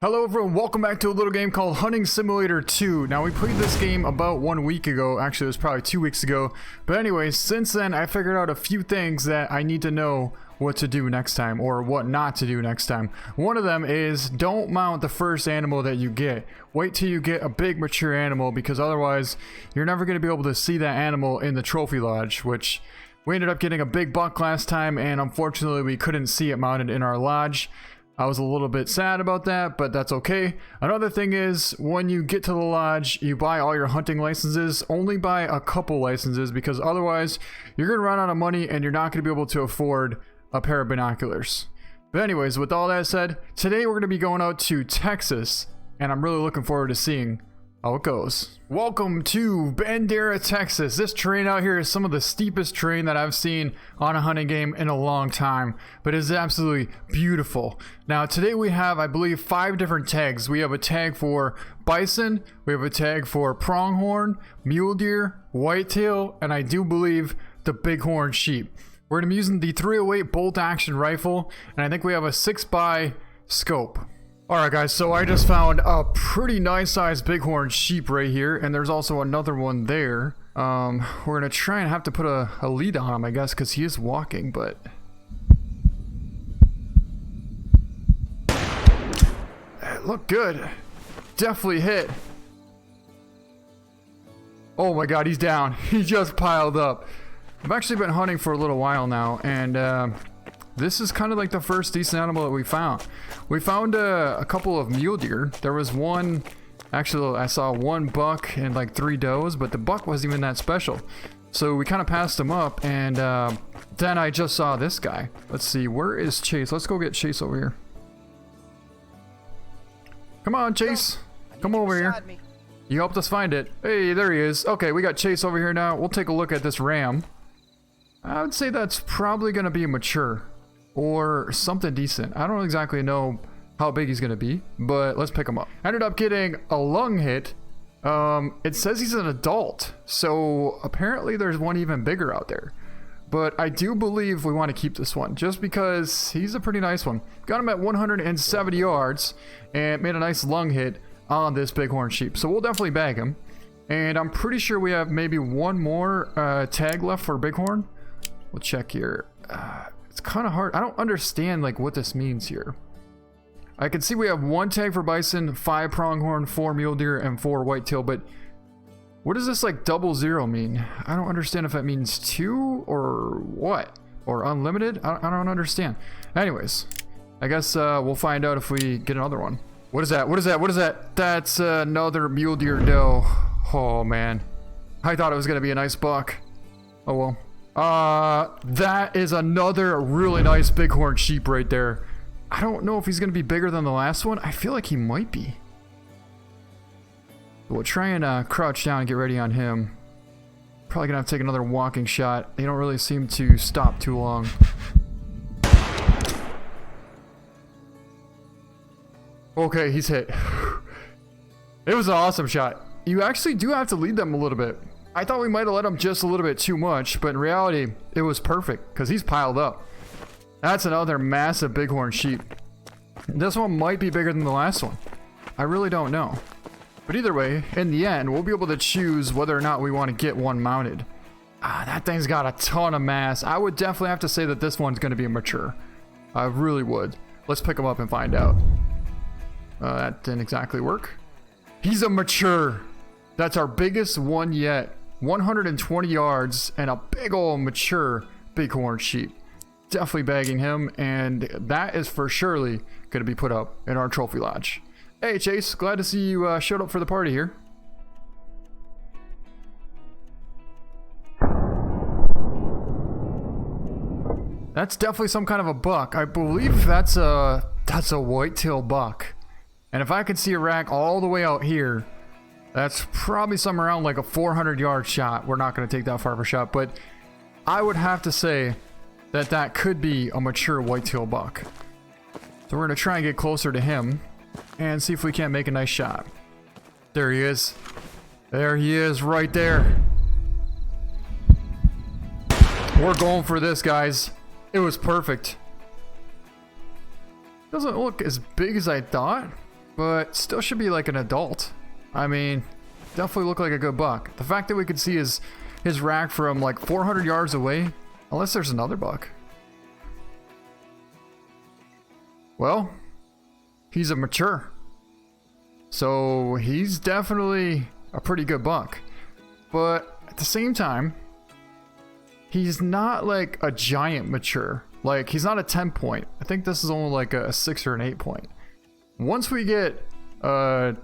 Hello everyone, welcome back to a little game called Hunting Simulator 2. Now we played this game about 1 week ago, actually it was probably 2 weeks ago. But anyways, since then I figured out a few things that I need to know what to do next time, or what not to do next time. One of them is don't mount the first animal that you get. Wait till you get a big mature animal, because otherwise you're never going to be able to see that animal in the trophy lodge, which we ended up getting a big buck last time and unfortunately we couldn't see it mounted in our lodge. I was a little bit sad about that, but that's okay. Another thing is, when you get to the lodge, you buy all your hunting licenses. Only buy a couple licenses, because otherwise, you're going to run out of money and you're not going to be able to afford a pair of binoculars. But anyways, with all that said, today we're going to be going out to Texas, and I'm really looking forward to seeing how it goes. Welcome to Bandera, Texas. This terrain out here is some of the steepest terrain that I've seen on a hunting game in a long time, but it's absolutely beautiful. Now today we have, I believe, 5 different tags. We have a tag for bison, we have a tag for pronghorn, mule deer, whitetail, and I do believe the bighorn sheep. We're going to be using the 308 bolt action rifle, and I think we have a 6x scope. Alright guys, so I just found a pretty nice sized bighorn sheep right here, and there's also another one there. We're gonna try and have to put a lead on him, I guess, because he is walking, but... It looked good. Definitely hit. Oh my god, he's down. He just piled up. I've actually been hunting for a little while now, and this is kind of like the first decent animal that we found. We found a couple of mule deer. There was one, actually I saw 1 buck and like 3 does, but the buck wasn't even that special. So we kind of passed him up, and then I just saw this guy. Let's see, where is Chase? Let's go get Chase over here. Come on, Chase. Come over here. You helped us find it. Hey, there he is. Okay, we got Chase over here now. We'll take a look at this ram. I would say that's probably going to be mature. Or something decent. I don't exactly know how big he's gonna be, but let's pick him up. I ended up getting a lung hit. It says he's an adult, so apparently there's one even bigger out there. But I do believe we want to keep this one, just because he's a pretty nice one. Got him at 170 yards, and made a nice lung hit on this bighorn sheep. So we'll definitely bag him. And I'm pretty sure we have maybe one more tag left for bighorn. We'll check here. It's kind of hard. I don't understand like what this means here. I can see we have 1 tag for bison, 5 pronghorn, 4 mule deer, and 4 whitetail, but what does this like 00 mean? I don't understand if that means 2 or what, or unlimited. I don't understand. Anyways, I guess we'll find out if we get another one. What is that? What is that? What is that? That's another mule deer doe. Oh man, I thought it was gonna be a nice buck. Oh well. That is another really nice bighorn sheep right there. I don't know if he's going to be bigger than the last one. I feel like he might be. We'll try and crouch down and get ready on him. Probably going to have to take another walking shot. They don't really seem to stop too long. Okay, he's hit. It was an awesome shot. You actually do have to lead them a little bit. I thought we might have let him just a little bit too much, but in reality, it was perfect because he's piled up. That's another massive bighorn sheep. This one might be bigger than the last one. I really don't know. But either way, in the end, we'll be able to choose whether or not we want to get one mounted. That thing's got a ton of mass. I would definitely have to say that this one's going to be a mature. I really would. Let's pick him up and find out. That didn't exactly work. He's a mature. That's our biggest one yet. 120 yards and a big old mature bighorn sheep. Definitely bagging him, and that is for surely going to be put up in our trophy lodge. Hey Chase, glad to see you showed up for the party here. That's definitely some kind of a buck. I believe that's a whitetail buck. And if I could see a rack all the way out here, that's probably somewhere around like a 400-yard shot. We're not going to take that far of a shot, but I would have to say that that could be a mature whitetail buck. So we're going to try and get closer to him and see if we can't make a nice shot. There he is. There he is right there. We're going for this, guys. It was perfect. Doesn't look as big as I thought. but still should be like an adult. I mean, definitely look like a good buck. The fact that we could see his rack from like 400 yards away, unless there's another buck. Well, he's a mature. So he's definitely a pretty good buck. But at the same time, he's not like a giant mature. Like, he's not a 10 point. I think this is only like a 6 or an 8 point. Once we get at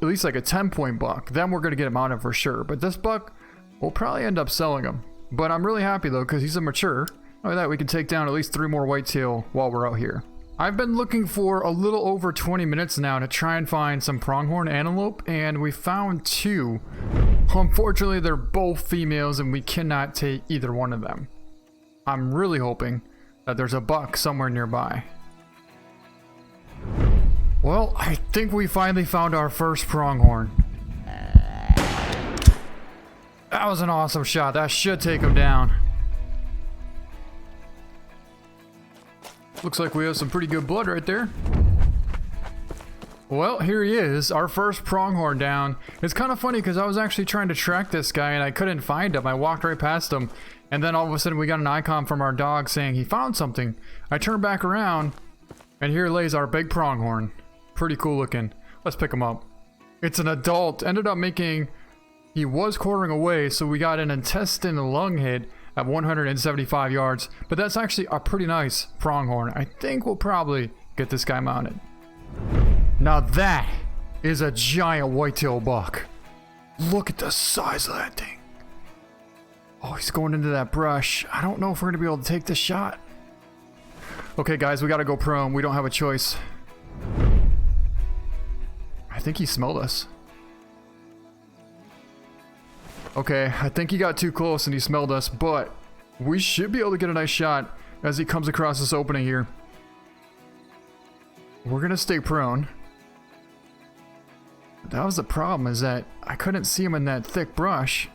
least like a 10 point buck, then we're going to get him mounted for sure. But this buck, we'll probably end up selling him. But I'm really happy though, because he's a mature. Like that, we can take down at least 3 more whitetail while we're out here. I've been looking for a little over 20 minutes now to try and find some pronghorn antelope, and we found 2. Unfortunately, they're both females and we cannot take either one of them. I'm really hoping that there's a buck somewhere nearby. Well, I think we finally found our first pronghorn. That was an awesome shot. That should take him down. Looks like we have some pretty good blood right there. Well, here he is, our first pronghorn down. It's kind of funny because I was actually trying to track this guy and I couldn't find him. I walked right past him, and then all of a sudden we got an icon from our dog saying he found something. I turned back around and here lays our big pronghorn. Pretty cool looking. Let's pick him up. It's an adult. Ended up making, he was quartering away, so we got an intestine lung hit at 175 yards, but that's actually a pretty nice pronghorn. I think we'll probably get this guy mounted. Now that is a giant whitetail buck. Look at the size of that thing. Oh, he's going into that brush. I don't know if we're gonna be able to take this shot. Okay guys, we gotta go prone. We don't have a choice. I think he smelled us. Okay, I think he got too close and he smelled us, but we should be able to get a nice shot as he comes across this opening here. We're gonna stay prone. That was the problem, is that I couldn't see him in that thick brush.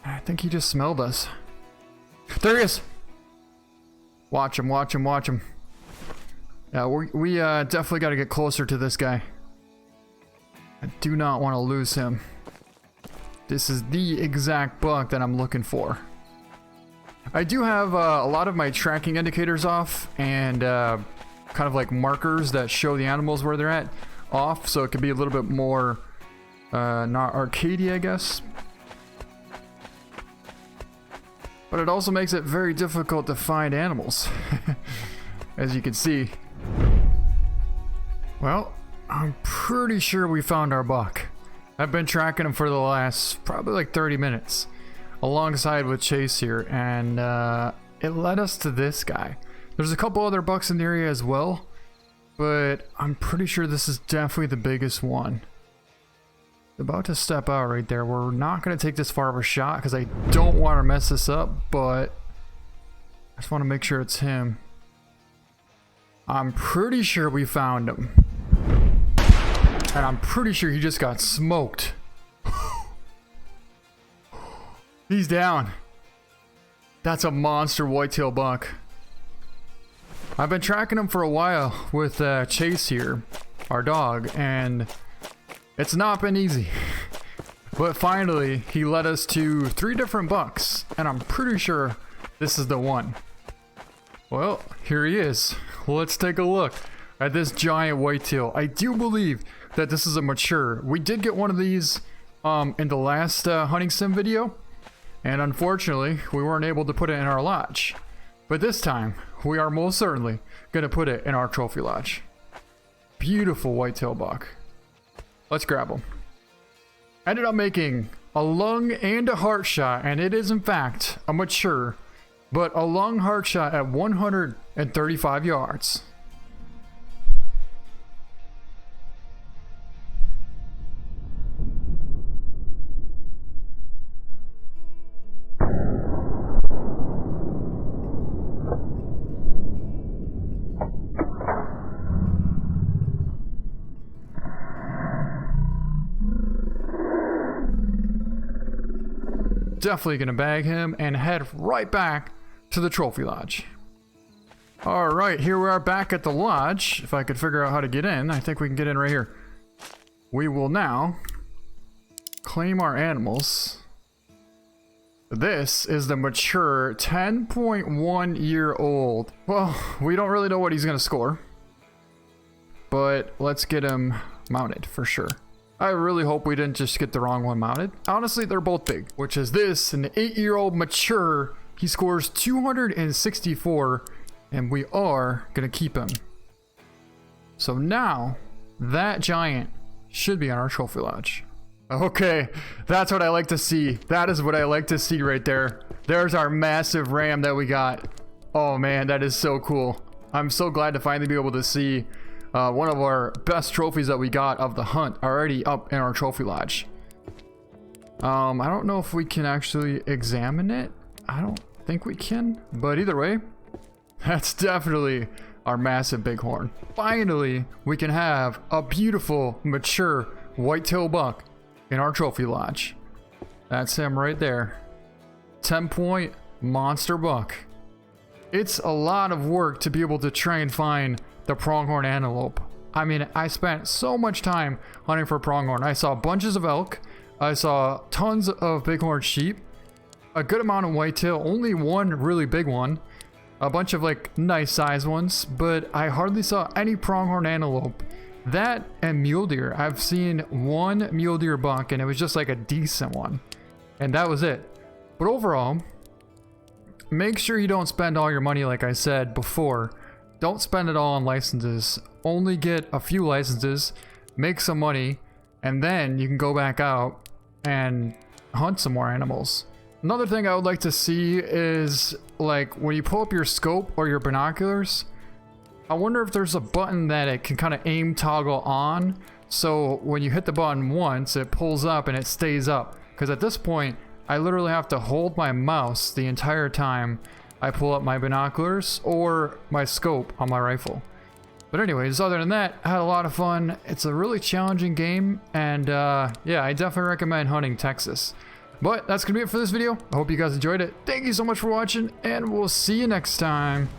I think he just smelled us. There he is! Watch him, watch him, watch him. Yeah, we definitely got to get closer to this guy. I do not want to lose him. This is the exact buck that I'm looking for. I do have a lot of my tracking indicators off, and kind of like markers that show the animals where they're at off, so it could be a little bit more not arcadey, I guess. But it also makes it very difficult to find animals, as you can see. Well, I'm pretty sure we found our buck. I've been tracking him for the last probably like 30 minutes alongside with Chase here, and it led us to this guy. There's a couple other bucks in the area as well, but I'm pretty sure this is definitely the biggest one. About to step out right there. We're not going to take this far of a shot because I don't want to mess this up, but I just want to make sure it's him. I'm pretty sure we found him. And I'm pretty sure he just got smoked. He's down. That's a monster whitetail buck. I've been tracking him for a while with Chase here, our dog, and it's not been easy. But finally, he led us to 3 different bucks, and I'm pretty sure this is the one. Well, here he is. Let's take a look at this giant whitetail. I do believe that this is a mature. We did get one of these in the last hunting sim video, and unfortunately, we weren't able to put it in our lodge. But this time, we are most certainly going to put it in our trophy lodge. Beautiful whitetail buck. Let's grab him. Ended up making a lung and a heart shot, and it is in fact a mature, but a lung heart shot at 135 yards. Definitely gonna bag him and head right back to the trophy lodge. All right, here we are back at the lodge. If I could figure out how to get in, I think we can get in right here. We will now claim our animals. This is the mature 10.1-year-old. Well, we don't really know what he's gonna score, but let's get him mounted for sure. I really hope we didn't just get the wrong one mounted. Honestly, they're both big, which is this, an 8-year-old mature. He scores 264, and we are gonna keep him. So now, that giant should be on our trophy lodge. Okay, that's what I like to see. That is what I like to see right there. There's our massive ram that we got. Oh man, that is so cool. I'm so glad to finally be able to see one of our best trophies that we got of the hunt already up in our trophy lodge. I don't know if we can actually examine it. I don't think we can, but either way, that's definitely our massive bighorn. Finally, we can have a beautiful, mature whitetail buck in our trophy lodge. That's him right there. 10-point monster buck. It's a lot of work to be able to try and find the pronghorn antelope. I mean, I spent so much time hunting for pronghorn. I saw bunches of elk. I saw tons of bighorn sheep. A good amount of whitetail. Only one really big one. A bunch of like nice size ones. But I hardly saw any pronghorn antelope. That and mule deer. I've seen one mule deer buck and it was just like a decent one. And that was it. But overall, make sure you don't spend all your money like I said before. Don't spend it all on licenses. Only get a few licenses, make some money, and then you can go back out and hunt some more animals. Another thing I would like to see is like when you pull up your scope or your binoculars, I wonder if there's a button that it can kind of aim toggle on, so when you hit the button once, it pulls up and it stays up. Because at this point, I literally have to hold my mouse the entire time I pull up my binoculars or my scope on my rifle. But anyways, other than that, I had a lot of fun. It's a really challenging game, and yeah, I definitely recommend hunting Texas. But that's gonna be it for this video. I hope you guys enjoyed it. Thank you so much for watching, and we'll see you next time.